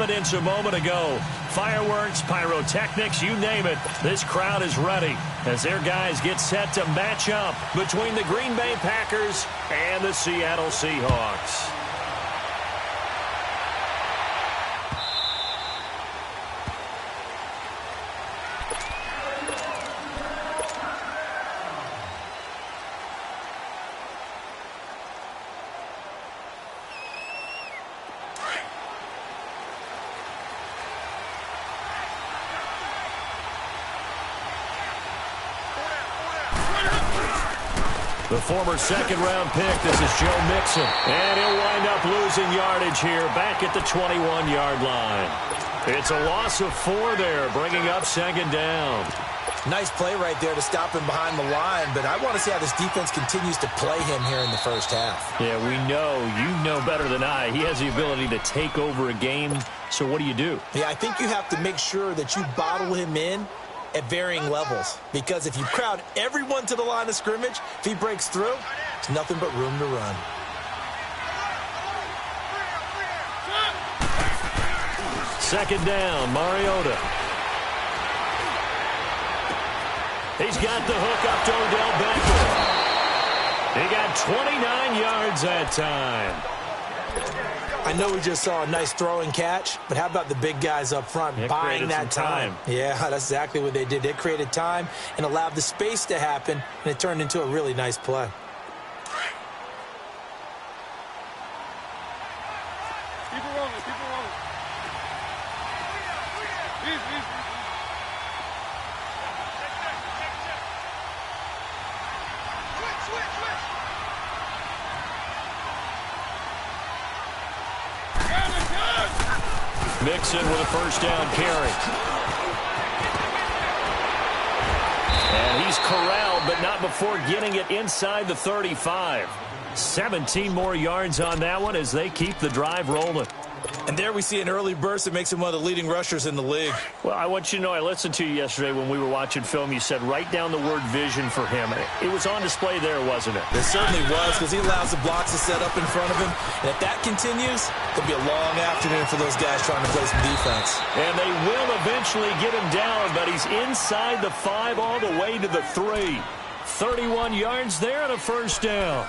confidence a moment ago. Fireworks, pyrotechnics, you name it. This crowd is ready as their guys get set to match up between the Green Bay Packers and the Seattle Seahawks. The former second-round pick, this is Joe Mixon. And he'll wind up losing yardage here back at the 21-yard line. It's a loss of 4 there, bringing up second down. Nice play right there to stop him behind the line, but I want to see how this defense continues to play him here in the first half. Yeah, we know. You know better than I. He has the ability to take over a game, so what do? Yeah, I think you have to make sure that you bottle him in at varying levels, because if you crowd everyone to the line of scrimmage, if he breaks through, it's nothing but room to run. Second down, Mariota. He's got the hook up to Odell Beckham. He got 29 yards that time. I know we just saw a nice throwing catch, but how about the big guys up front buying that time? Yeah, that's exactly what they did. They created time and allowed the space to happen, and it turned into a really nice play. Keep it rolling, keep it rolling. Easy. Switch. Mixon with a first down carry. And he's corralled, but not before getting it inside the 35. 17 more yards on that one as they keep the drive rolling. And there we see an early burst that makes him one of the leading rushers in the league. Well, I want you to know, I listened to you yesterday when we were watching film. You said write down the word vision for him. It was on display there, wasn't it? It certainly was, because he allows the blocks to set up in front of him. And if that continues, it'll be a long afternoon for those guys trying to play some defense. And they will eventually get him down, but he's inside the 5 all the way to the 3. 31 yards there and a first down.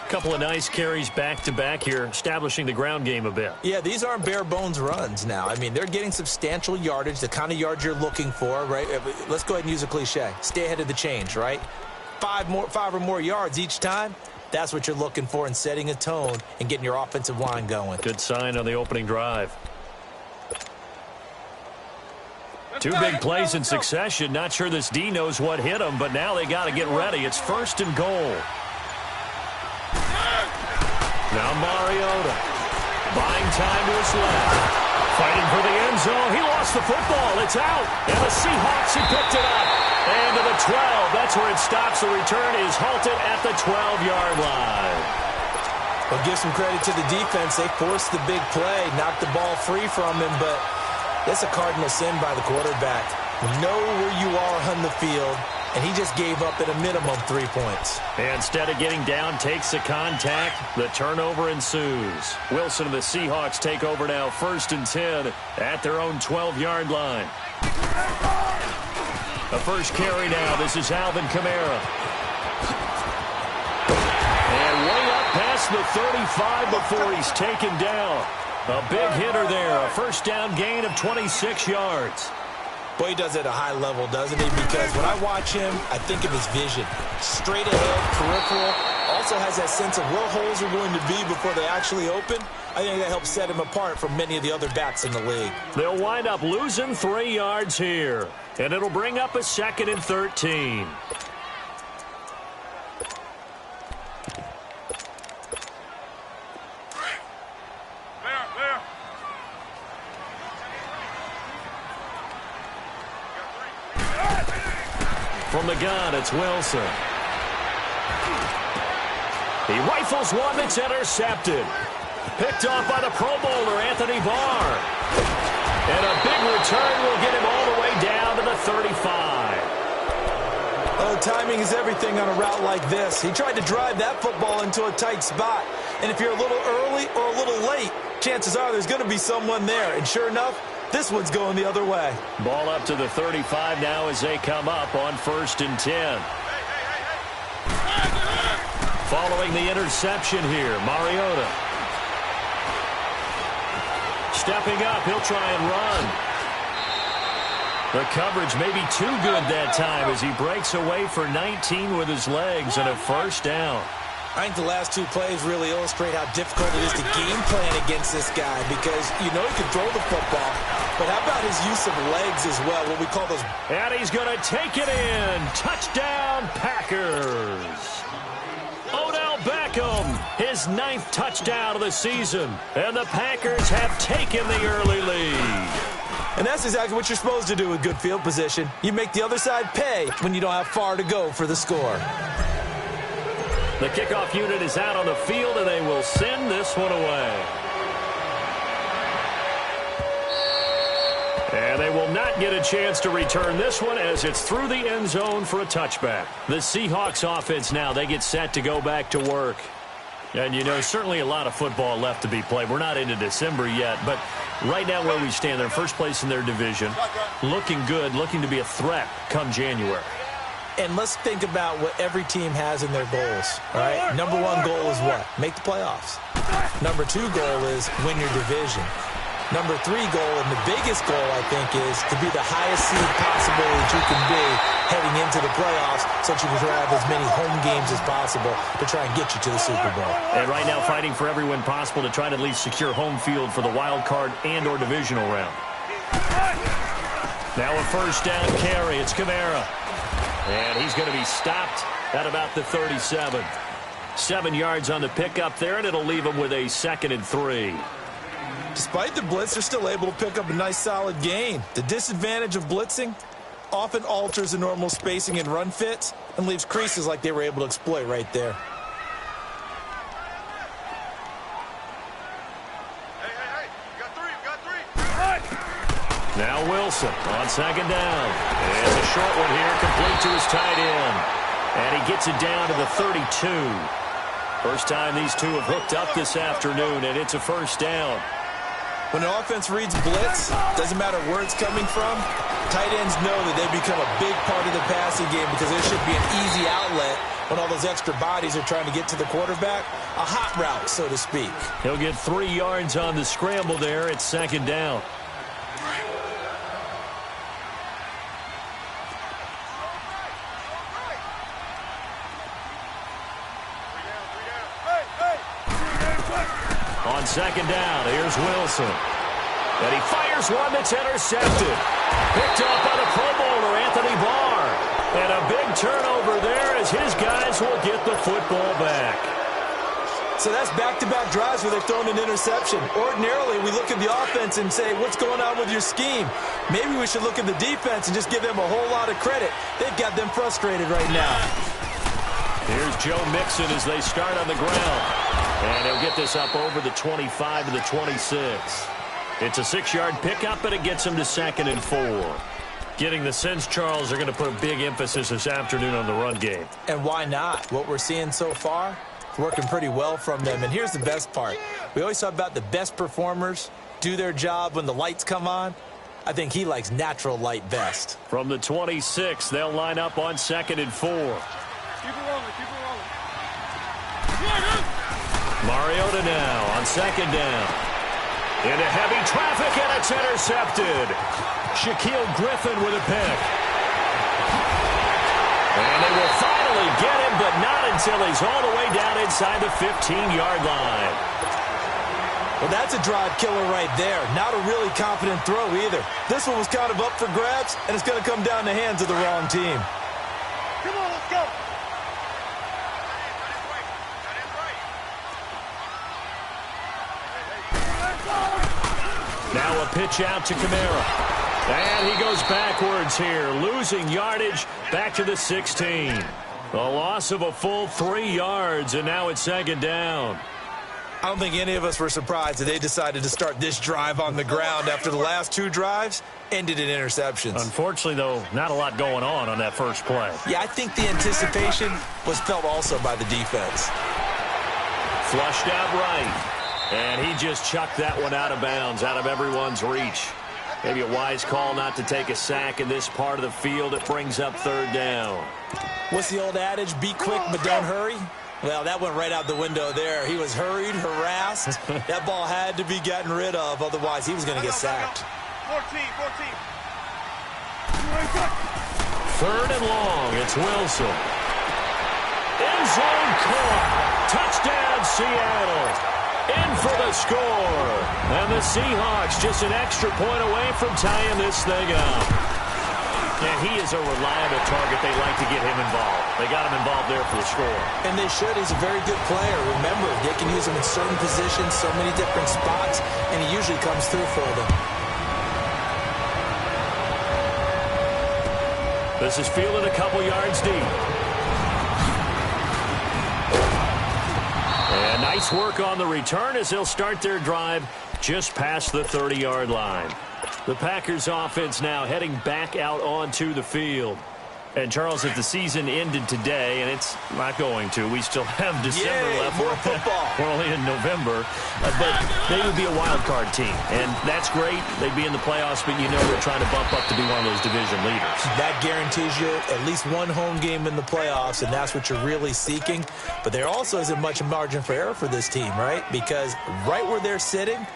Couple of nice carries back-to-back here, establishing the ground game a bit. Yeah, these aren't bare-bones runs now. I mean, they're getting substantial yardage, the kind of yards you're looking for, right? Let's go ahead and use a cliche. Stay ahead of the change, right? 5 or more yards each time, that's what you're looking for in setting a tone and getting your offensive line going. Good sign on the opening drive. 2 big plays in succession. Not sure this D knows what hit him, but now they got to get ready. It's first and goal. Now Mariota, buying time to his left, fighting for the end zone. He lost the football. It's out. And the Seahawks, he picked it up. And to the 12. That's where it stops. The return is halted at the 12-yard line. Well, give some credit to the defense. They forced the big play, knocked the ball free from him, but that's a cardinal sin by the quarterback. Know where you are on the field, and he just gave up at a minimum 3 points. And instead of getting down, takes the contact. The turnover ensues. Wilson and the Seahawks take over now, 1st and 10 at their own 12-yard line. The first carry now. This is Alvin Kamara. And way up past the 35 before he's taken down. A big hitter there. A first down gain of 26 yards. Boy, he does it at a high level, doesn't he? Because when I watch him, I think of his vision. Straight ahead, peripheral. Also has that sense of where holes are going to be before they actually open. I think that helps set him apart from many of the other backs in the league. They'll wind up losing 3 yards here. And it'll bring up a 2nd and 13. From the gun, it's Wilson. He rifles one that's intercepted. Picked off by the Pro Bowler, Anthony Barr. And a big return will get him all the way down to the 35. Oh, the timing is everything on a route like this. He tried to drive that football into a tight spot. And if you're a little early or a little late, chances are there's going to be someone there. And sure enough, this one's going the other way. Ball up to the 35 now as they come up on 1st and 10. Following the interception here, Mariota. Stepping up, he'll try and run. The coverage may be too good that time as he breaks away for 19 with his legs and a 1st down. I think the last 2 plays really illustrate how difficult it is to game plan against this guy because you know he can throw the football, but how about his use of legs as well, what we call those... And he's going to take it in. Touchdown, Packers. Odell Beckham, his 9th touchdown of the season, and the Packers have taken the early lead. And that's exactly what you're supposed to do with good field position. You make the other side pay when you don't have far to go for the score. The kickoff unit is out on the field, and they will send this one away. And they will not get a chance to return this one as it's through the end zone for a touchback. The Seahawks offense now, they get set to go back to work. And, you know, certainly a lot of football left to be played. We're not into December yet, but right now where we stand, they're first place in their division. Looking good, looking to be a threat come January. And let's think about what every team has in their goals, all right? Number 1 goal is what? Make the playoffs. Number 2 goal is win your division. Number 3 goal, and the biggest goal, I think, is to be the highest seed possible that you can be heading into the playoffs so that you can have as many home games as possible to try and get you to the Super Bowl. And right now fighting for every win possible to try to at least secure home field for the wild card and or divisional round. Now a 1st down carry. It's Kamara. And he's going to be stopped at about the 37. 7 yards on the pickup there, and it'll leave him with a 2nd and 3. Despite the blitz, they're still able to pick up a nice solid gain. The disadvantage of blitzing often alters the normal spacing and run fits and leaves creases like they were able to exploit right there. Hey, you got three. Now Wilson on 2nd down. It's a short one here, complete to his tight end. And he gets it down to the 32. First time these two have hooked up this afternoon, and it's a 1st down. When an offense reads blitz, doesn't matter where it's coming from, tight ends know that they become a big part of the passing game because there should be an easy outlet when all those extra bodies are trying to get to the quarterback. A hot route, so to speak. He'll get 3 yards on the scramble there. It's 2nd down. On 2nd down, here's Wilson. And he fires one that's intercepted. Picked up by the Pro Bowler, Anthony Barr. And a big turnover there as his guys will get the football back. So that's back-to-back drives where they've thrown an interception. Ordinarily, we look at the offense and say, what's going on with your scheme? Maybe we should look at the defense and just give them a whole lot of credit. They've got them frustrated right now. Here's Joe Mixon as they start on the ground. And he'll get this up over the 25 to the 26. It's a 6-yard pickup, and it gets him to 2nd and 4. Getting the sense, Charles, they're going to put a big emphasis this afternoon on the run game. And why not? What we're seeing so far, it's working pretty well from them. And here's the best part. We always talk about the best performers do their job when the lights come on. I think he likes natural light best. From the 26, they'll line up on 2nd and 4. Keep it rolling, keep it rolling. Mariota now on 2nd down. Into heavy traffic, and it's intercepted. Shaquille Griffin with a pick. And they will finally get him, but not until he's all the way down inside the 15-yard line. Well, that's a drive killer right there. Not a really confident throw either. This one was kind of up for grabs, and it's going to come down the hands of the wrong team. Come on, let's go. Now a pitch out to Kamara. And he goes backwards here, losing yardage back to the 16. A loss of a full 3 yards, and now it's 2nd down. I don't think any of us were surprised that they decided to start this drive on the ground after the last 2 drives ended in interceptions. Unfortunately, though, not a lot going on that first play. Yeah, I think the anticipation was felt also by the defense. Flushed out right. And he just chucked that one out of bounds, out of everyone's reach. Maybe a wise call not to take a sack in this part of the field. It brings up 3rd down. What's the old adage? Be quick, but don't hurry. Well, that went right out the window there. He was hurried, harassed. That ball had to be gotten rid of. Otherwise, he was going to get sacked. 14. 3rd and long. It's Wilson. End zone caught. Touchdown, Seattle. In for the score. And the Seahawks just an extra point away from tying this thing up. Yeah, he is a reliable target. They like to get him involved. They got him involved there for the score. And they should. He's a very good player. Remember, they can use him in certain positions, so many different spots, and he usually comes through for them. This is fielded a couple yards deep. And nice work on the return as they'll start their drive just past the 30-yard line. The Packers offense now heading back out onto the field. And, Charles, if the season ended today, and it's not going to, we still have December left. More football. We're only in November. But they would be a wild card team. And that's great. They'd be in the playoffs, but you know they're trying to bump up to be one of those division leaders. That guarantees you at least one home game in the playoffs, and that's what you're really seeking. But there also isn't much margin for error for this team, right? Because right where they're sitting,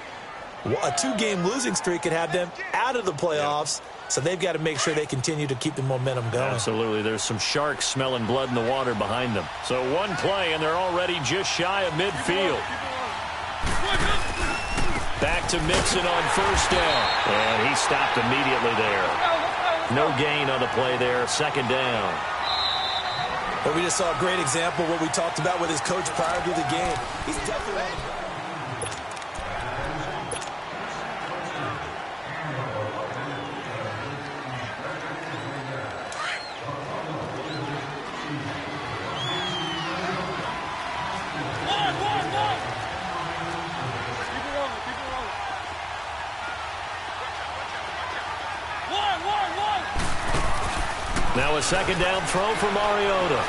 a 2-game losing streak could have them out of the playoffs. So they've got to make sure they continue to keep the momentum going. Absolutely. There's some sharks smelling blood in the water behind them. So one play, and they're already just shy of midfield. Back to Mixon on 1st down. And he stopped immediately there. No gain on the play there. 2nd down. But we just saw a great example of what we talked about with his coach prior to the game. He's definitely... Now a 2nd down throw for Mariota.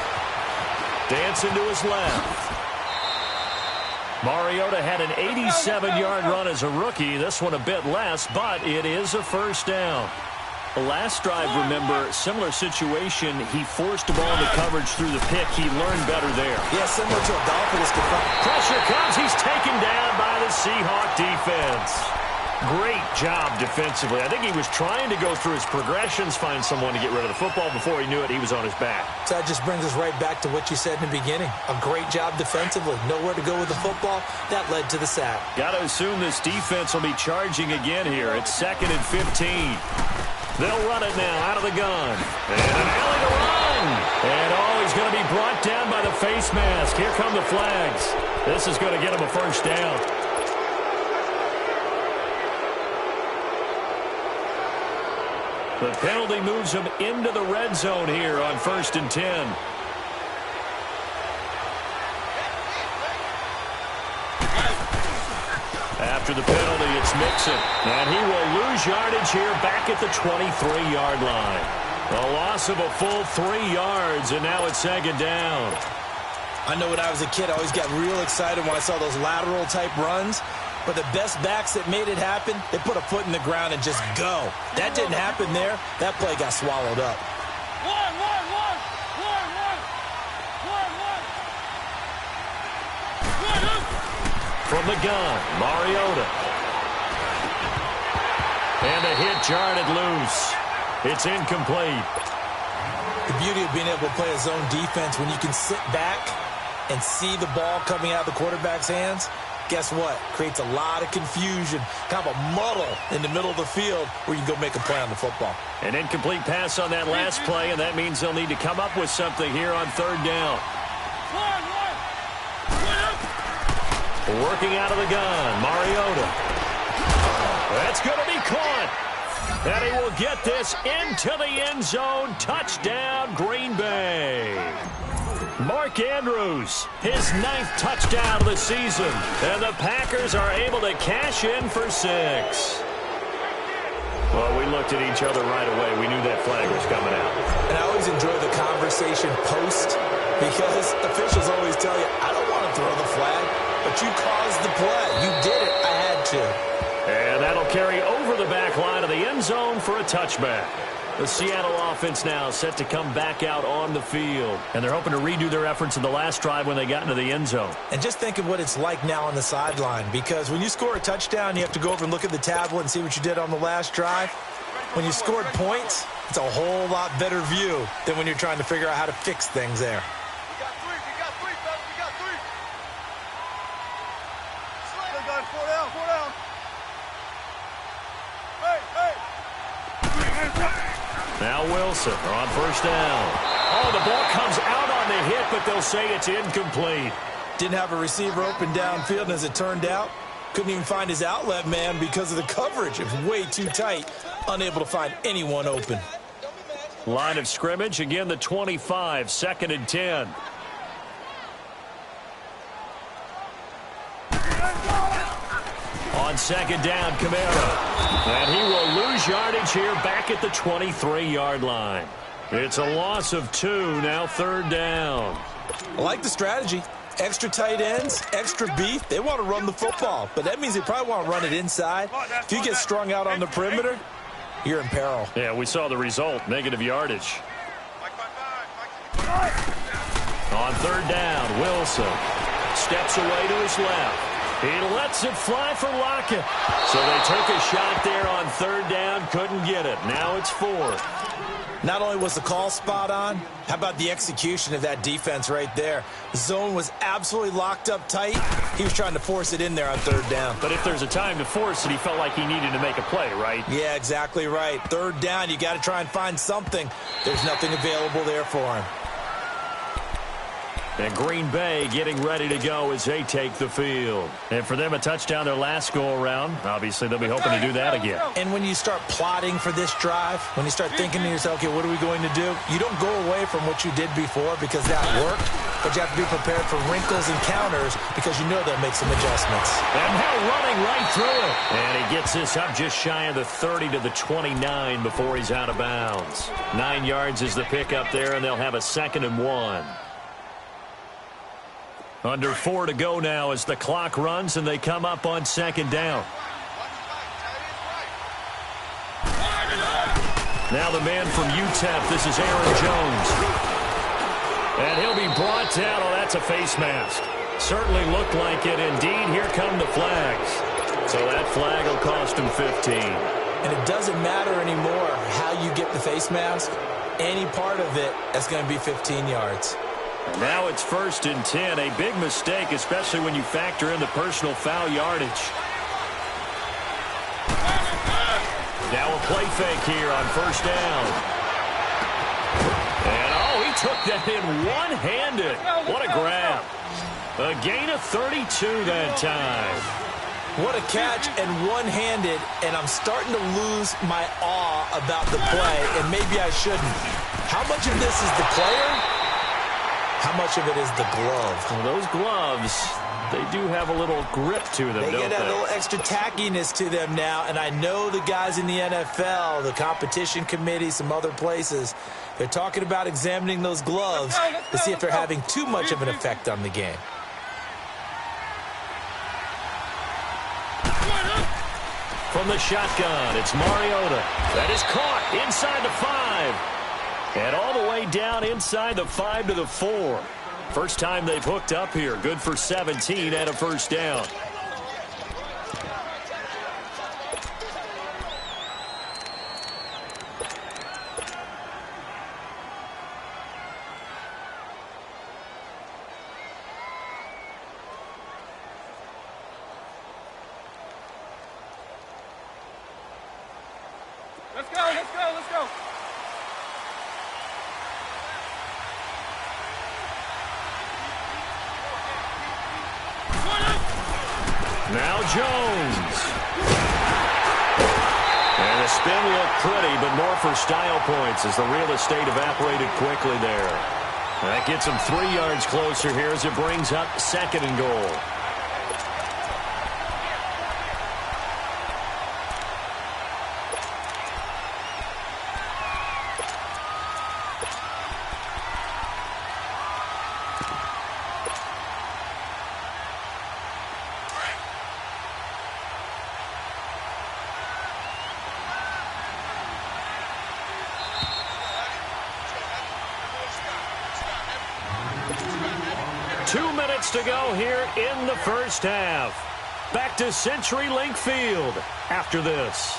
Dancing to his left. Mariota had an 87-yard run as a rookie. This one a bit less, but it is a 1st down. The last drive, remember, similar situation. He forced the ball into coverage through the pick. He learned better there. Yeah, similar to a Dolphins. Pressure comes. He's taken down by the Seahawk defense. Great job defensively. I think he was trying to go through his progressions, find someone to get rid of the football. Before he knew it, he was on his back. So that just brings us right back to what you said in the beginning. A great job defensively. Nowhere to go with the football. That led to the sack. Got to assume this defense will be charging again here. It's 2nd and 15. They'll run it now out of the gun. And an alley to run. And he's going to be brought down by the face mask. Here come the flags. This is going to get him a 1st down. The penalty moves him into the red zone here on 1st and 10. After the penalty, it's Mixon. And he will lose yardage here back at the 23-yard line. A loss of a full 3 yards, and now it's 2nd down. I know when I was a kid, I always got real excited when I saw those lateral-type runs. But the best backs that made it happen, they put a foot in the ground and just go. That didn't happen there. That play got swallowed up. From the gun, Mariota. And a hit jarred loose. It's incomplete. The beauty of being able to play a zone defense when you can sit back and see the ball coming out of the quarterback's hands. Guess what? Creates a lot of confusion, kind of a muddle in the middle of the field where you can go make a play on the football. An incomplete pass on that last play, and that means they'll need to come up with something here on 3rd down. Working out of the gun, Mariota. That's going to be caught. And he will get this into the end zone. Touchdown, Green Bay. Mark Andrews, his 9th touchdown of the season. And the Packers are able to cash in for 6. Well, we looked at each other right away. We knew that flag was coming out. And I always enjoy the conversation post because officials always tell you, I don't want to throw the flag, but you caused the play. You did it. I had to. And that'll carry over the back line of the end zone for a touchback. The Seattle offense now set to come back out on the field. And they're hoping to redo their efforts in the last drive when they got into the end zone. And just think of what it's like now on the sideline, because when you score a touchdown, you have to go over and look at the tablet and see what you did on the last drive. When you scored points, it's a whole lot better view than when you're trying to figure out how to fix things there. We got three, fellas. We got 3. Still got 4 down, 4 down. Hey. Now Wilson on first down. Oh, the ball comes out on the hit, but they'll say it's incomplete. Didn't have a receiver open downfield, and as it turned out, couldn't even find his outlet man because of the coverage. It was way too tight, unable to find anyone open. Line of scrimmage, again the 25, 2nd and 10. On 2nd down, Kamara. And he will lose yardage here back at the 23-yard line. It's a loss of 2, now 3rd down. I like the strategy. Extra tight ends, extra beef. They want to run the football, but that means they probably want to run it inside. If you get strung out on the perimeter, you're in peril. Yeah, we saw the result, negative yardage. On 3rd down, Wilson steps away to his left. He lets it fly for Lockett. So they took a shot there on 3rd down, couldn't get it. Now it's 4th. Not only was the call spot on, how about the execution of that defense right there? The zone was absolutely locked up tight. He was trying to force it in there on 3rd down. But if there's a time to force it, he felt like he needed to make a play, right? Yeah, exactly right. 3rd down, you got to try and find something. There's nothing available there for him. And Green Bay getting ready to go as they take the field. And for them, a touchdown their last go-around. Obviously, they'll be hoping to do that again. And when you start plotting for this drive, when you start thinking to yourself, okay, what are we going to do? You don't go away from what you did before because that worked, but you have to be prepared for wrinkles and counters because you know they'll make some adjustments. And now running right through it. And he gets this up just shy of the 30 to the 29 before he's out of bounds. 9 yards is the pickup there, and they'll have a 2nd and 1. Under 4 to go now as the clock runs and they come up on 2nd down. Now the man from UTEP, this is Aaron Jones. And he'll be brought down. Oh, that's a face mask. Certainly looked like it. Indeed, here come the flags. So that flag will cost him 15. And it doesn't matter anymore how you get the face mask. Any part of it is going to be 15 yards. Now it's 1st and 10. A big mistake, especially when you factor in the personal foul yardage. Now a play fake here on 1st down. And, oh, he took that in one-handed. What a grab. A gain of 32 that time. What a catch and one-handed, and I'm starting to lose my awe about the play, and maybe I shouldn't. How much of this is the player? How much of it is the glove? Well, those gloves, they do have a little grip to them, They don't get a they? little extra tackiness to them now, and I know the guys in the NFL, the competition committee, some other places, they're talking about examining those gloves to see if they're having too much of an effect on the game. From the shotgun, it's Mariota. That is caught inside the 5. And all the way down inside the 5 to the 4. First time they've hooked up here. Good for 17 and a 1st down. Let's go. Now Jones. And the spin looked pretty, but more for style points as the real estate evaporated quickly there. That gets him 3 yards closer here as it brings up 2nd and goal. To go here in the first half. Back to CenturyLink Field after this.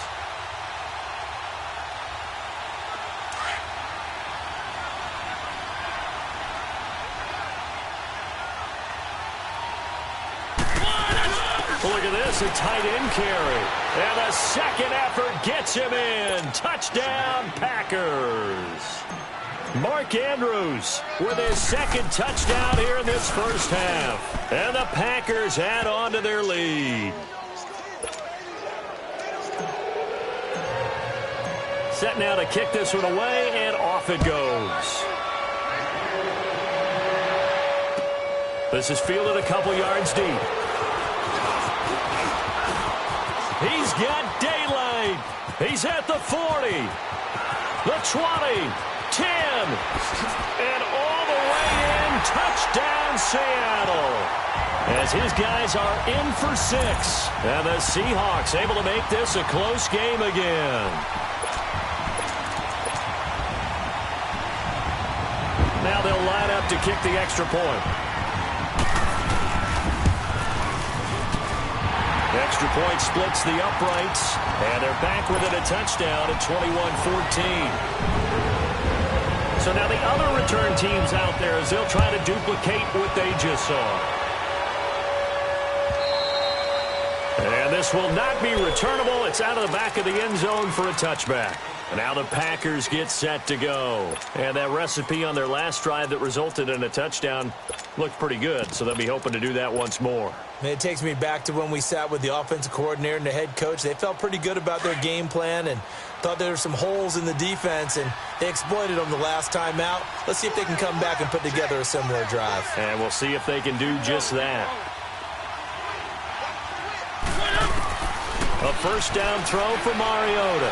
Look at this, a tight end carry. And the second effort gets him in. Touchdown, Packers. Mark Andrews with his 2nd touchdown here in this first half. And the Packers add on to their lead. Set now to kick this one away, and off it goes. This is fielded a couple yards deep. He's got daylight. He's at the 40, the 20, 10, and all the way in. Touchdown, Seattle. As his guys are in for 6. And the Seahawks able to make this a close game again. Now they'll line up to kick the extra point. The extra point splits the uprights, and they're back within a touchdown at 21-14. So now the other return teams out there as they'll try to duplicate what they just saw. And this will not be returnable. It's out of the back of the end zone for a touchback. And now the Packers get set to go. And that recipe on their last drive that resulted in a touchdown looked pretty good, so they'll be hoping to do that once more. It takes me back to when we sat with the offensive coordinator and the head coach. They felt pretty good about their game plan and thought there were some holes in the defense, and they exploited them the last time out. Let's see if they can come back and put together a similar drive. And we'll see if they can do just that. A first down throw for Mariota.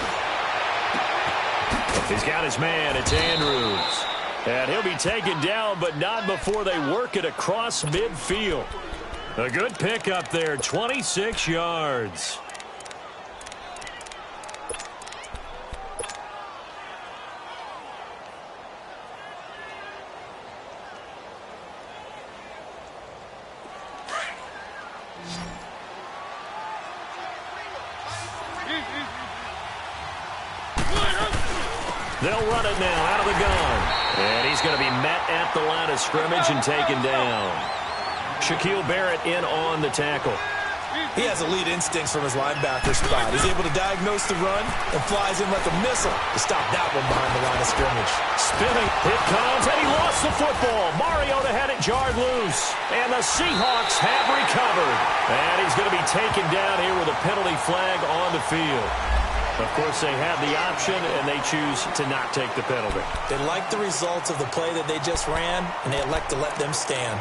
He's got his man. It's Andrews. And he'll be taken down, but not before they work it across midfield. A good pickup there, 26 yards. They'll run it now out of the gun. And he's going to be met at the line of scrimmage and taken down. Shaquille Barrett in on the tackle. He has elite instincts from his linebacker spot. He's able to diagnose the run and flies in like a missile to stop that one behind the line of scrimmage. Spinning. It comes, and he lost the football. Mariota had it jarred loose. And the Seahawks have recovered. And he's going to be taken down here with a penalty flag on the field. Of course, they have the option, and they choose to not take the penalty. They like the results of the play that they just ran, and they elect to let them stand.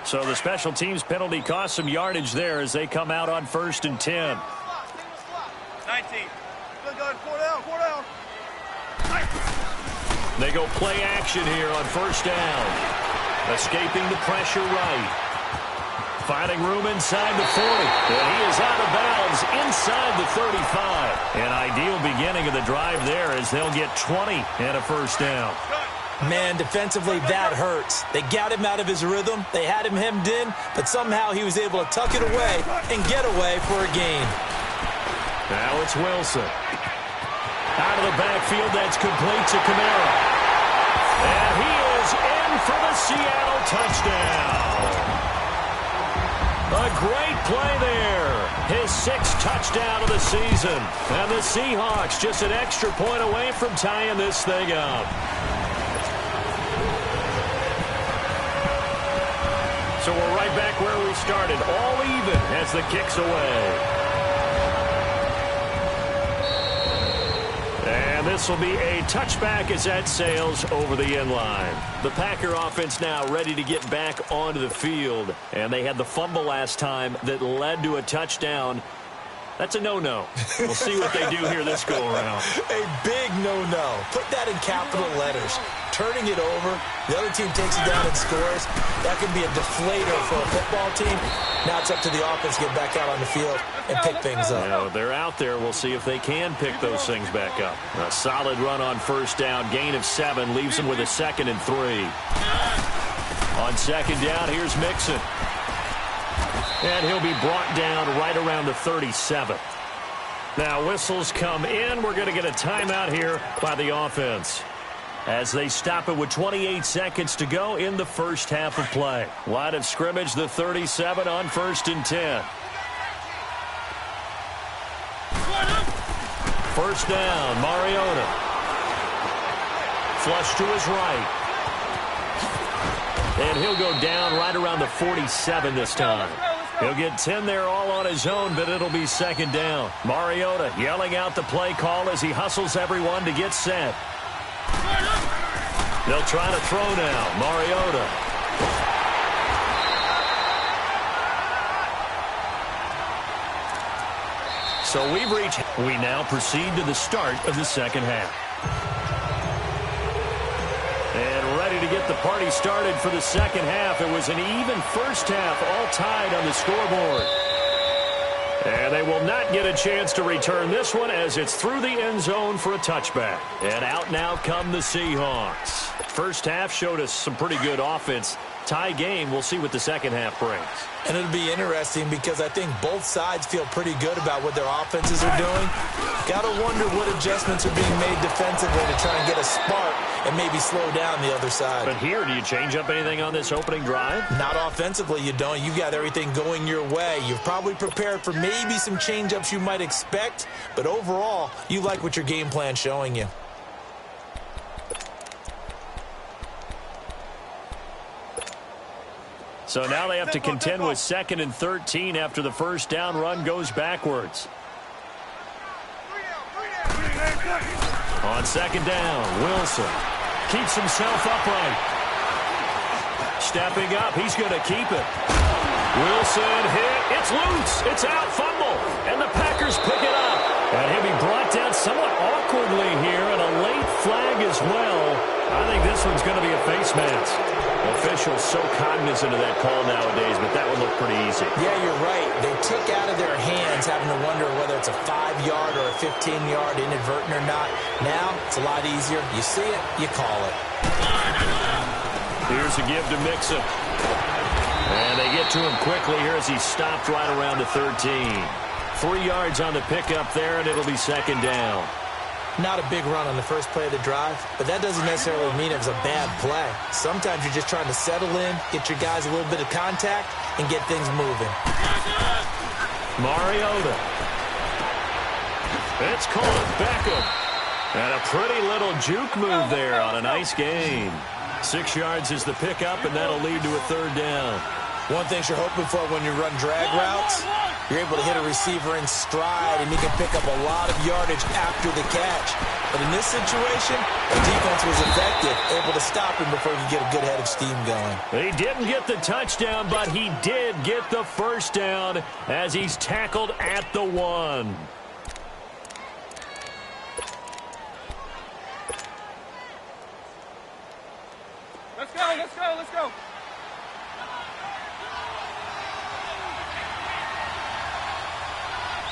So the special teams penalty cost some yardage there as they come out on 1st and 10. 19. Good going. 4 down. 4 down. They go play action here on 1st down. Escaping the pressure right. Finding room inside the 40. And he is out of bounds inside the 35. An ideal beginning of the drive there as they'll get 20 and a 1st down. Man, defensively, that hurts. They got him out of his rhythm. They had him hemmed in, but somehow he was able to tuck it away and get away for a gain. Now it's Wilson. Out of the backfield, that's complete to Kamara. And he is in for the Seattle touchdown. A great play there. His 6th touchdown of the season. And the Seahawks just an extra point away from tying this thing up. So we're right back where we started. All even as the kick's away. And this will be a touchback as that sails over the end line. The Packer offense now ready to get back onto the field. And they had the fumble last time that led to a touchdown. That's a no-no. We'll see what they do here this go-around. A big no-no. Put that in capital letters. Turning it over, the other team takes it down and scores. That could be a deflator for a football team. Now it's up to the offense to get back out on the field and pick things up. You know, they're out there. We'll see if they can pick those things back up. A solid run on first down. Gain of 7 leaves them with a 2nd and 3. On second down, here's Mixon. And he'll be brought down right around the 37. Now whistles come in. We're going to get a timeout here by the offense, as they stop it with 28 seconds to go in the first half of play. Line of scrimmage, the 37 on 1st and 10. First down, Mariota. Flush to his right. And he'll go down right around the 47 this time. He'll get 10 there all on his own, but it'll be 2nd down. Mariota yelling out the play call as he hustles everyone to get set. They'll try to throw now. Mariota. So we now proceed to the start of the second half. And ready to get the party started for the second half. It was an even first half, all tied on the scoreboard. And they will not get a chance to return this one as it's through the end zone for a touchback. And out now come the Seahawks. First half showed us some pretty good offense. Tie game. We'll see what the second half brings. And it'll be interesting because I think both sides feel pretty good about what their offenses are doing. Got to wonder what adjustments are being made defensively to try and get a spark and maybe slow down the other side. But here, do you change up anything on this opening drive? Not offensively, you don't. You've got everything going your way. You've probably prepared for maybe some change-ups you might expect, but overall, you like what your game plan's showing you. So now they have to contend with 2nd and 13 after the first down run goes backwards. On second down, Wilson keeps himself upright. Stepping up, he's going to keep it. Wilson hit, it's loose, it's out, fumble, and the Packers pick it up. And he'll be brought down somewhat awkwardly here, and a late flag as well. I think this one's going to be a face mask. Officials so cognizant of that call nowadays, but that would look pretty easy. Yeah, you're right. They took out of their hands having to wonder whether it's a 5-yard or a 15-yard inadvertent or not. Now, it's a lot easier. You see it, you call it. Here's a give to Mixon. And they get to him quickly here as he stopped right around the 13. 3 yards on the pickup there, and it'll be 2nd down. Not a big run on the first play of the drive, but that doesn't necessarily mean it was a bad play. Sometimes you're just trying to settle in, get your guys a little bit of contact, and get things moving. Mariota. It's called Beckham. And a pretty little juke move there on a nice gain. 6 yards is the pickup, and that'll lead to a 3rd down. One thing you're hoping for when you run drag routes, you're able to hit a receiver in stride, and he can pick up a lot of yardage after the catch. But in this situation, the defense was effective, able to stop him before he could get a good head of steam going. He didn't get the touchdown, but he did get the first down as he's tackled at the 1. Let's go, let's go, let's go.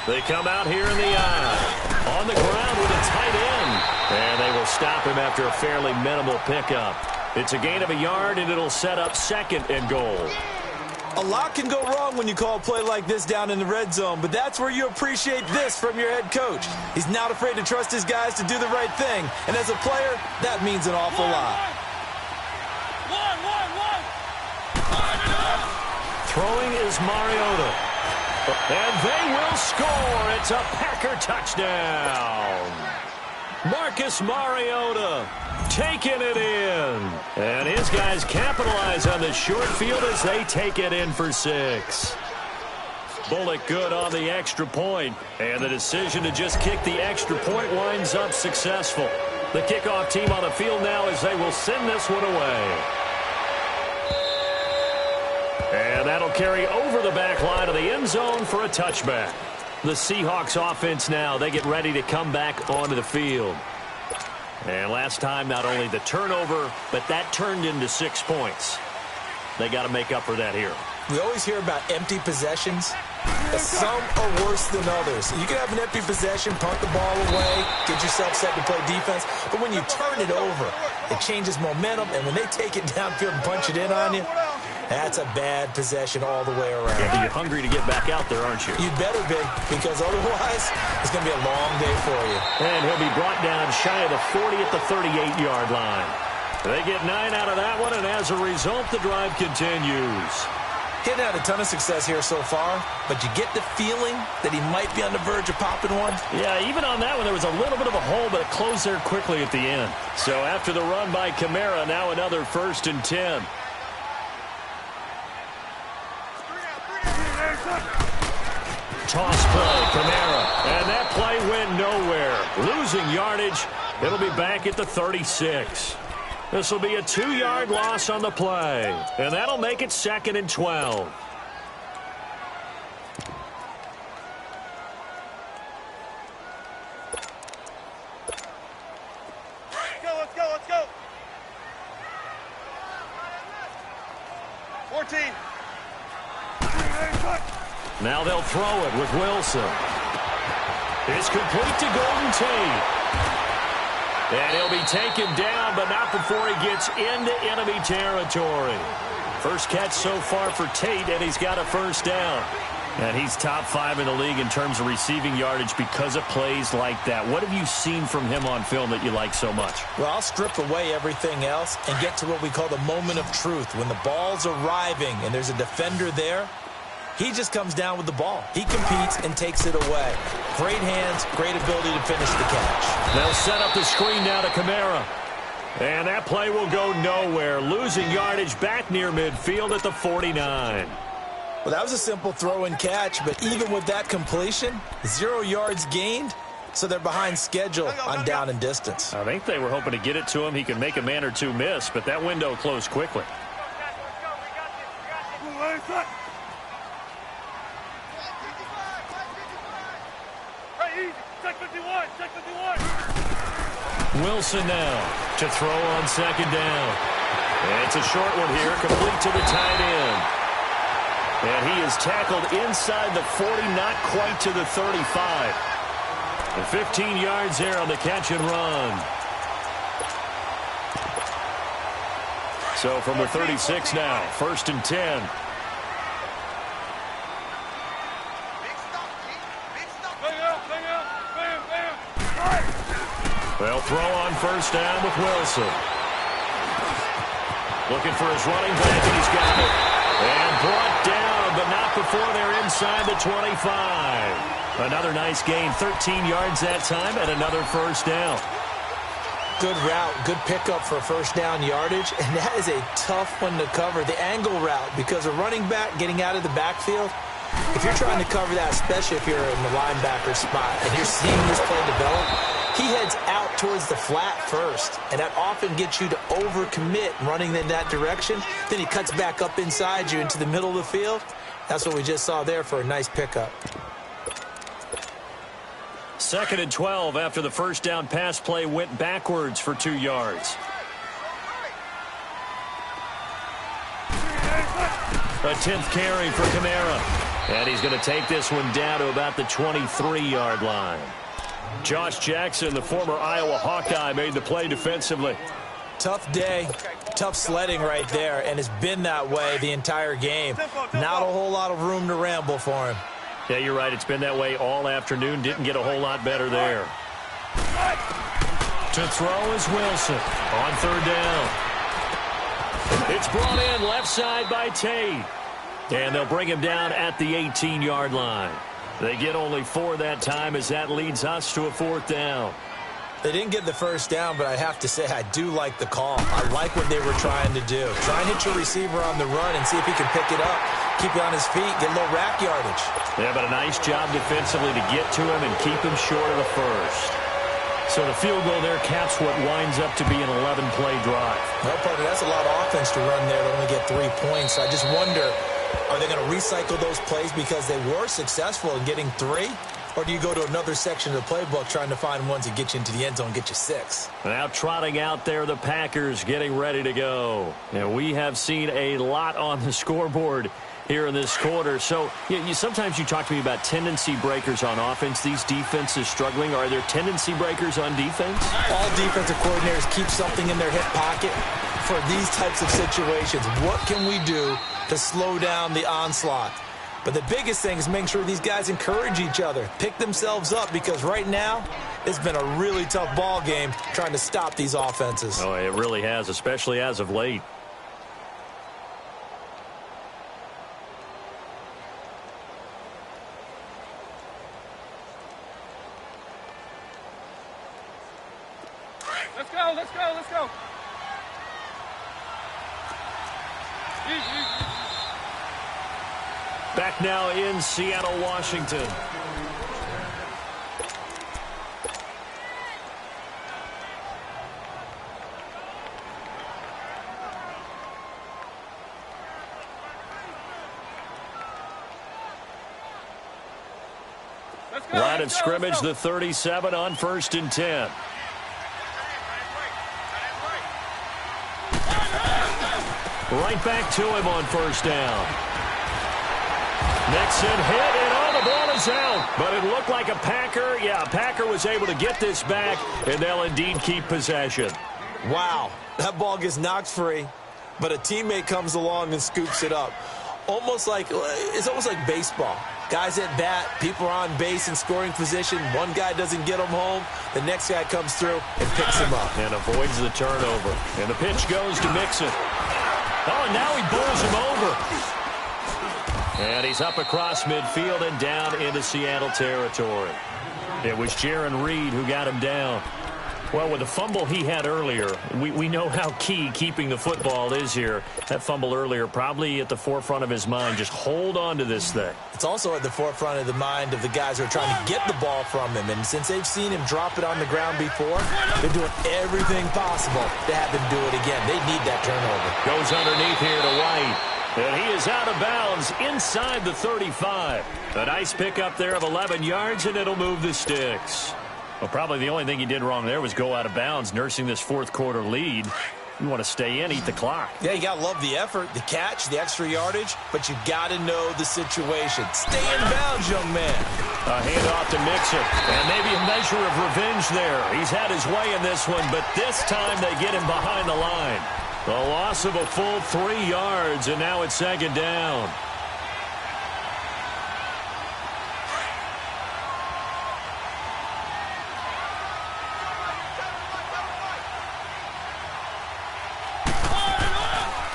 They come out here in the eye. On the ground with a tight end. And they will stop him after a fairly minimal pickup. It's a gain of a yard, and it'll set up 2nd and goal. A lot can go wrong when you call a play like this down in the red zone, but that's where you appreciate this from your head coach. He's not afraid to trust his guys to do the right thing, and as a player, that means an awful lot. Throwing is Mariota. And they will score. It's a Packer touchdown. Marcus Mariota taking it in. And his guys capitalize on the short field as they take it in for 6. Bullock good on the extra point. And the decision to just kick the extra point winds up successful. The kickoff team on the field now as they will send this one away. And that'll carry over the back line of the end zone for a touchback. The Seahawks offense now, they get ready to come back onto the field. And last time, not only the turnover, but that turned into 6 points. They got to make up for that here. We always hear about empty possessions. Some are worse than others. You can have an empty possession, punt the ball away, get yourself set to play defense. But when you turn it over, it changes momentum. And when they take it downfield and punch it in on you, that's a bad possession all the way around. Yeah, you're hungry to get back out there, aren't you? You better be, because otherwise it's going to be a long day for you. And he'll be brought down shy of the 40 at the 38-yard line. They get 9 out of that one, and as a result, the drive continues. Hitting had a ton of success here so far, but you get the feeling that he might be on the verge of popping one. Yeah, even on that one, there was a little bit of a hole, but it closed there quickly at the end. So after the run by Kamara, now another 1st and 10. Toss play, Kamara, and that play went nowhere. Losing yardage, it'll be back at the 36. This will be a 2-yard loss on the play, and that'll make it 2nd and 12. Let's go. 14. Now they'll throw it with Wilson. It's complete to Golden Tate. And he'll be taken down, but not before he gets into enemy territory. First catch so far for Tate, and he's got a 1st down. And he's top 5 in the league in terms of receiving yardage because of plays like that. What have you seen from him on film that you like so much? Well, I'll strip away everything else and get to what we call the moment of truth. When the ball's arriving and there's a defender there, he just comes down with the ball. He competes and takes it away. Great hands, great ability to finish the catch. They'll set up the screen now to Kamara. And that play will go nowhere. Losing yardage back near midfield at the 49. Well, that was a simple throw and catch, but even with that completion, 0 yards gained, so they're behind schedule on down and distance. I think they were hoping to get it to him. He could make a man or two miss, but that window closed quickly. Wilson now to throw on 2nd down. And it's a short one here, complete to the tight end. And he is tackled inside the 40, not quite to the 35. And 15 yards there on the catch and run. So from the 36 now, 1st and 10. They'll throw on 1st down with Wilson. Looking for his running back, and he's got it. And brought down, but not before they're inside the 25. Another nice gain, 13 yards that time, and another 1st down. Good route, good pickup for 1st down yardage, and that is a tough one to cover, the angle route, because a running back getting out of the backfield, if you're trying to cover that, especially if you're in the linebacker spot, and you're seeing this play develop, he heads out towards the flat first, and that often gets you to overcommit running in that direction. Then he cuts back up inside you into the middle of the field. That's what we just saw there for a nice pickup. 2nd and 12 after the 1st down pass play went backwards for 2 yards. A 10th carry for Kamara. And he's going to take this one down to about the 23-yard line. Josh Jackson, the former Iowa Hawkeye, made the play defensively. Tough day, tough sledding right there, and it's been that way the entire game. Not a whole lot of room to ramble for him. Yeah, you're right. It's been that way all afternoon. Didn't get a whole lot better there. To throw is Wilson on 3rd down. It's brought in left side by Tate. And they'll bring him down at the 18-yard line. They get only 4 that time as that leads us to a 4th down. They didn't get the 1st down, but I have to say I do like the call. I like what they were trying to do. Try and hit your receiver on the run and see if he can pick it up. keep it on his feet, get a little rack yardage. Yeah, but a nice job defensively to get to him and keep him short of the first. So the field goal there caps what winds up to be an 11-play drive. Well, partner, that's a lot of offense to run there to only get 3 points. I just wonder, are they going to recycle those plays because they were successful in getting 3? Or do you go to another section of the playbook trying to find ones that get you into the end zone and get you 6? Now trotting out there, the Packers getting ready to go. And we have seen a lot on the scoreboard here in this quarter. So sometimes you talk to me about tendency breakers on offense. These defenses struggling. Are there tendency breakers on defense? All defensive coordinators keep something in their hip pocket for these types of situations. What can we do to slow down the onslaught? But the biggest thing is making sure these guys encourage each other, pick themselves up, because right now it's been a really tough ball game trying to stop these offenses. Oh, it really has, especially as of late. Let's go, let's go, let's go. Back now in Seattle, Washington. Line of scrimmage, the 37 on 1st and 10. Right back to him on 1st down. Nixon hit, and the ball is out. But it looked like a Packer. Yeah, a Packer was able to get this back, and they'll indeed keep possession. Wow, that ball gets knocked free, but a teammate comes along and scoops it up. It's almost like baseball. Guys at bat, people are on base in scoring position. One guy doesn't get him home. The next guy comes through and picks him up. And avoids the turnover. And the pitch goes to Mixon. Oh, and now he bowls him over. And he's up across midfield and down into Seattle territory. It was Jaron Reed who got him down. Well, with the fumble he had earlier, we know how key keeping the football is here. That fumble earlier probably at the forefront of his mind. Just hold on to this thing. It's also at the forefront of the mind of the guys who are trying to get the ball from him. And since they've seen him drop it on the ground before, they're doing everything possible to have him do it again. They need that turnover. Goes underneath here to White. And he is out of bounds inside the 35. A nice pickup there of 11 yards, and it'll move the sticks. Well, probably the only thing he did wrong there was go out of bounds, nursing this fourth quarter lead. You want to stay in, eat the clock. Yeah, you got to love the effort, the catch, the extra yardage, but you got to know the situation. Stay in bounds, young man. A handoff to Mixon, and maybe a measure of revenge there. He's had his way in this one, but this time they get him behind the line. The loss of a full 3 yards, and now it's 2nd down.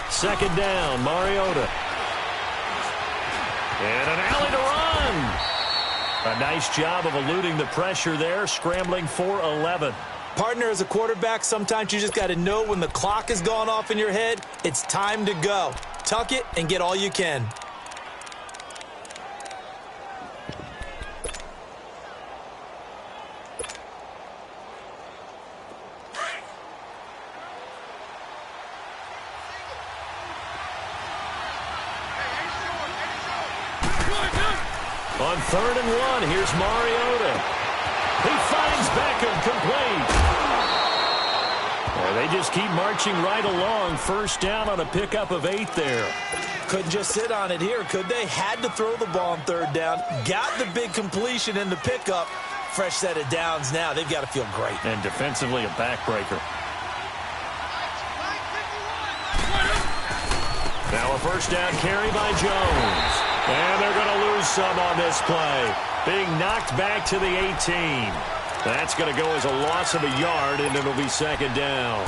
Second down, Mariota. And an alley to run. A nice job of eluding the pressure there, scrambling for 11. Partner, as a quarterback, sometimes you just got to know when the clock has gone off in your head, it's time to go. Tuck it and get all you can. On 3rd and 1, here's Mariota. He finds Beckham complete. They just keep marching right along. 1st down on a pickup of 8 there. Couldn't just sit on it here, could they? Had to throw the ball on 3rd down. Got the big completion in the pickup. Fresh set of downs now. They've got to feel great. And defensively, a backbreaker. Now a 1st down carry by Jones. And they're going to lose some on this play. Being knocked back to the 18. That's going to go as a loss of a yard, and it'll be 2nd down.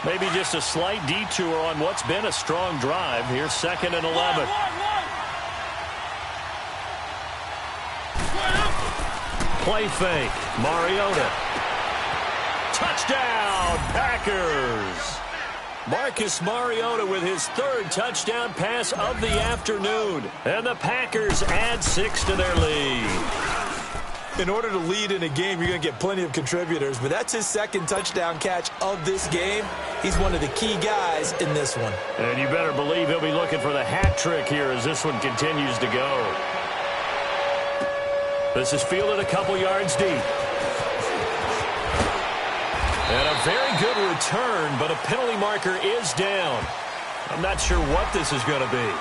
Maybe just a slight detour on what's been a strong drive. Here's 2nd and 11. Play fake. Mariota. Touchdown, Packers. Marcus Mariota with his third touchdown pass of the afternoon. And the Packers add 6 to their lead. In order to lead in a game, you're going to get plenty of contributors, but that's his second touchdown catch of this game. He's one of the key guys in this one. And you better believe he'll be looking for the hat trick here as this one continues to go. This is fielded a couple yards deep. And a very good return, but a penalty marker is down. I'm not sure what this is going to be.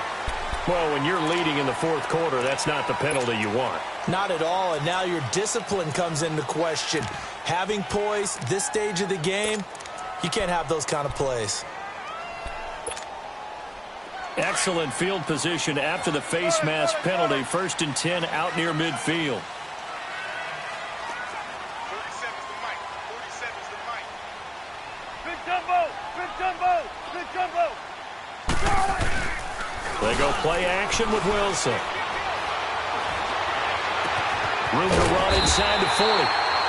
Well, when you're leading in the fourth quarter, that's not the penalty you want. Not at all, and now your discipline comes into question. Having poise this stage of the game, you can't have those kind of plays. Excellent field position after the face mask penalty. 1st and 10 out near midfield. 47's the mic. 47's the mic. Big jumbo! Big jumbo! Big jumbo! They go play action with Wilson. Room to run inside to 40.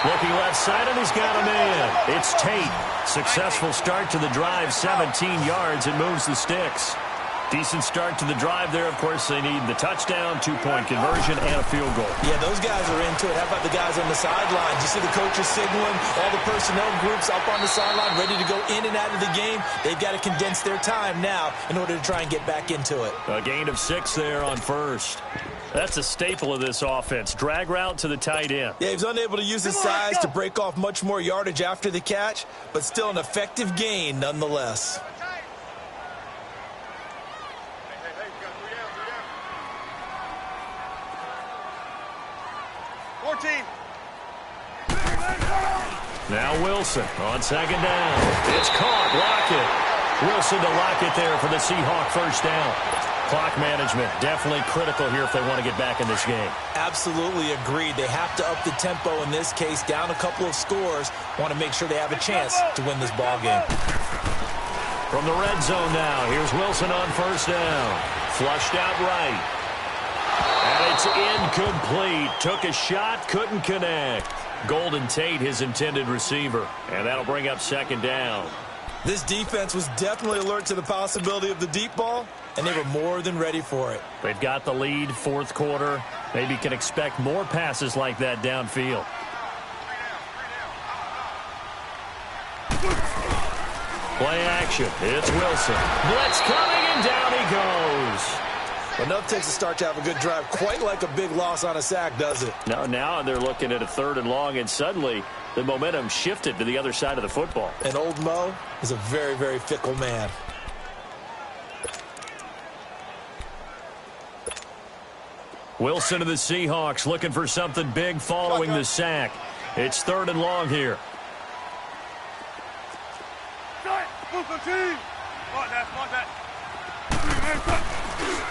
Looking left side, and he's got a man. It's Tate. Successful start to the drive, 17 yards, and moves the sticks. Decent start to the drive there. Of course, they need the touchdown, 2-point conversion, and a field goal. Yeah, those guys are into it. How about the guys on the sidelines? You see the coaches signaling, all the personnel groups up on the sideline, ready to go in and out of the game. They've got to condense their time now in order to try and get back into it. A gain of 6 there on first. That's a staple of this offense. Drag route to the tight end. Yeah, he was unable to use his size to break off much more yardage after the catch, but still an effective gain nonetheless. 14. Now Wilson on 2nd down. It's caught. Lockett. Wilson to Lockett there for the Seahawk first down. Clock management definitely critical here if they want to get back in this game. Absolutely agreed. They have to up the tempo in this case, down a couple of scores. Want to make sure they have a chance to win this ball game. From the red zone now, here's Wilson on 1st down. Flushed out right. And it's incomplete. Took a shot, couldn't connect. Golden Tate, his intended receiver. And that'll bring up 2nd down. This defense was definitely alert to the possibility of the deep ball, and they were more than ready for it. They've got the lead, fourth quarter. Maybe can expect more passes like that downfield. Play action. It's Wilson. Blitz coming, and down he goes. Enough takes a start to have a good drive. Quite like a big loss on a sack, does it? Now they're looking at a 3rd and long, and suddenly the momentum shifted to the other side of the football. And old Mo is a very, very fickle man. Wilson to the Seahawks looking for something big following the sack. It's 3rd and long here.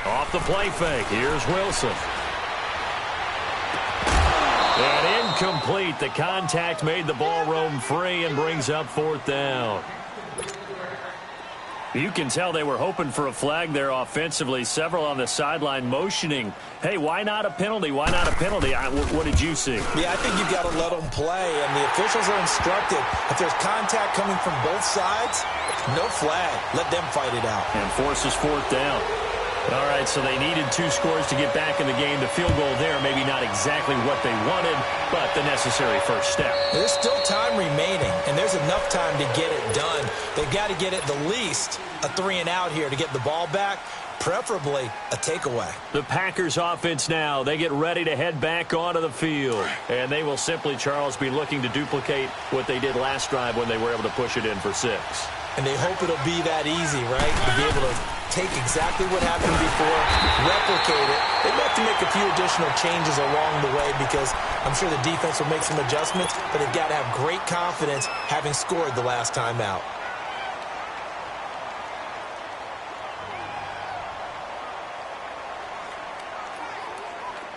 Off the play fake. Here's Wilson. And incomplete. The contact made the ball roam free and brings up 4th down. You can tell they were hoping for a flag there offensively. Several on the sideline motioning, hey, why not a penalty? Why not a penalty? What did you see? Yeah, I think you've got to let them play, and the officials are instructed. If there's contact coming from both sides, no flag. Let them fight it out. And forces 4th down. All right, so they needed 2 scores to get back in the game. The field goal there, maybe not exactly what they wanted, but the necessary first step. There's still time remaining, and there's enough time to get it done. They've got to get at the least a 3-and-out here to get the ball back, preferably a takeaway. The Packers offense now, they get ready to head back onto the field. And they will simply, Charles, be looking to duplicate what they did last drive when they were able to push it in for 6. And they hope it'll be that easy, right? To be able to take exactly what happened before, replicate it. They'd have to make a few additional changes along the way because I'm sure the defense will make some adjustments, but they've got to have great confidence having scored the last time out.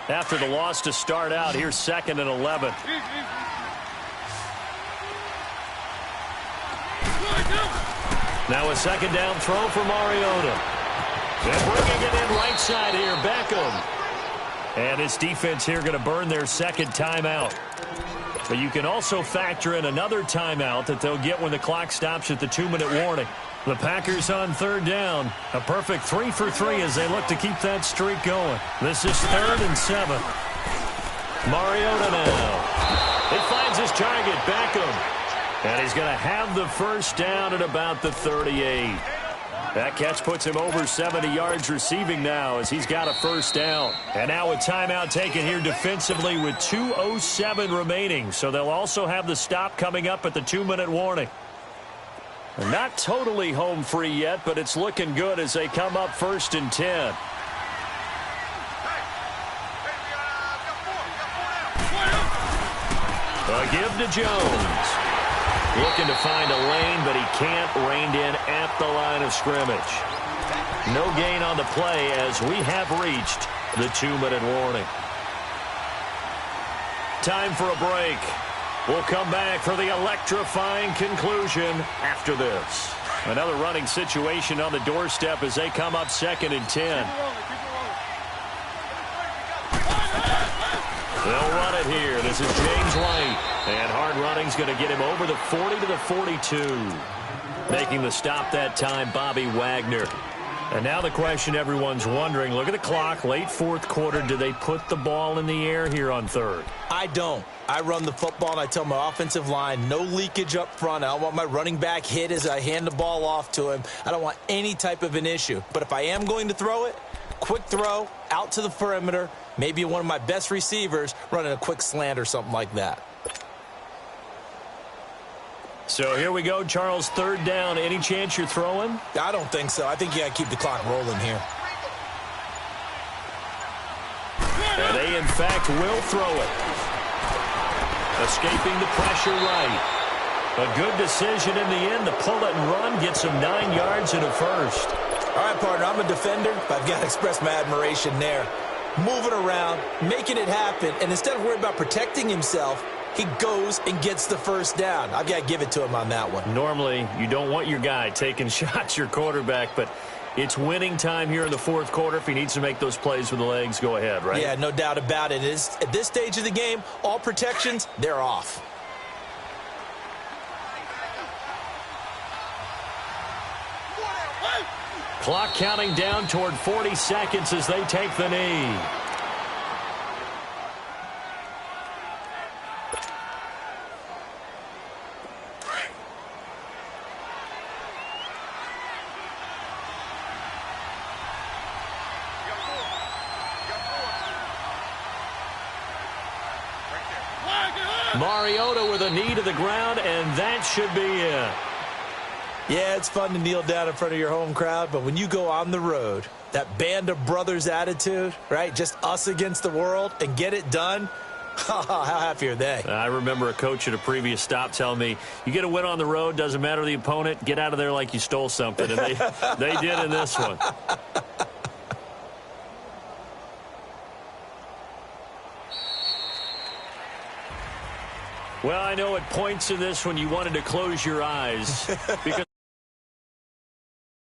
After the loss to start out, here's 2nd and 11. Now a 2nd down throw for Mariota. And bringing it in right side here, Beckham. And this defense here going to burn their 2nd timeout. But you can also factor in another timeout that they'll get when the clock stops at the 2-minute warning. The Packers on third down. A perfect 3 for 3 as they look to keep that streak going. This is 3rd and 7. Mariota now. He finds his target, Beckham. And he's going to have the first down at about the 38. That catch puts him over 70 yards receiving now as he's got a first down. And now a timeout taken here defensively with 2:07 remaining. So they'll also have the stop coming up at the 2-minute warning. Not totally home free yet, but it's looking good as they come up 1st and 10. A give to Jones. Looking to find a lane, but he can't. Reined in at the line of scrimmage. No gain on the play as we have reached the 2-minute warning. Time for a break. We'll come back for the electrifying conclusion after this. Another running situation on the doorstep as they come up 2nd and 10. They'll run it here. This is James White. And hard running's going to get him over the 40 to the 42. Making the stop that time, Bobby Wagner. And now the question everyone's wondering, look at the clock, late 4th quarter. Do they put the ball in the air here on 3rd? I don't. I run the football, and I tell my offensive line, no leakage up front. I don't want my running back hit as I hand the ball off to him. I don't want any type of an issue. But if I am going to throw it, quick throw, out to the perimeter, maybe one of my best receivers running a quick slant or something like that. So here we go, Charles, 3rd down. Any chance you're throwing? I don't think so. I think you got to keep the clock rolling here. And they, in fact, will throw it. Escaping the pressure right. A good decision in the end to pull it and run, get some 9 yards and a first. All right, partner, I'm a defender, but I've got to express my admiration there. Moving around, making it happen, and instead of worrying about protecting himself, he goes and gets the first down. I've got to give it to him on that one. Normally, you don't want your guy taking shots, your quarterback, but it's winning time here in the 4th quarter. If he needs to make those plays with the legs, go ahead, right? Yeah, no doubt about it. At this stage of the game, all protections, they're off. Clock counting down toward 40 seconds as they take the knee. Mariota with a knee to the ground, and that should be it. Yeah, it's fun to kneel down in front of your home crowd, but when you go on the road, that band of brothers attitude, right, just us against the world, and get it done, how happy are they? I remember a coach at a previous stop telling me, you get a win on the road, doesn't matter the opponent, get out of there like you stole something, and they did in this one. Well, I know at points in this when you wanted to close your eyes because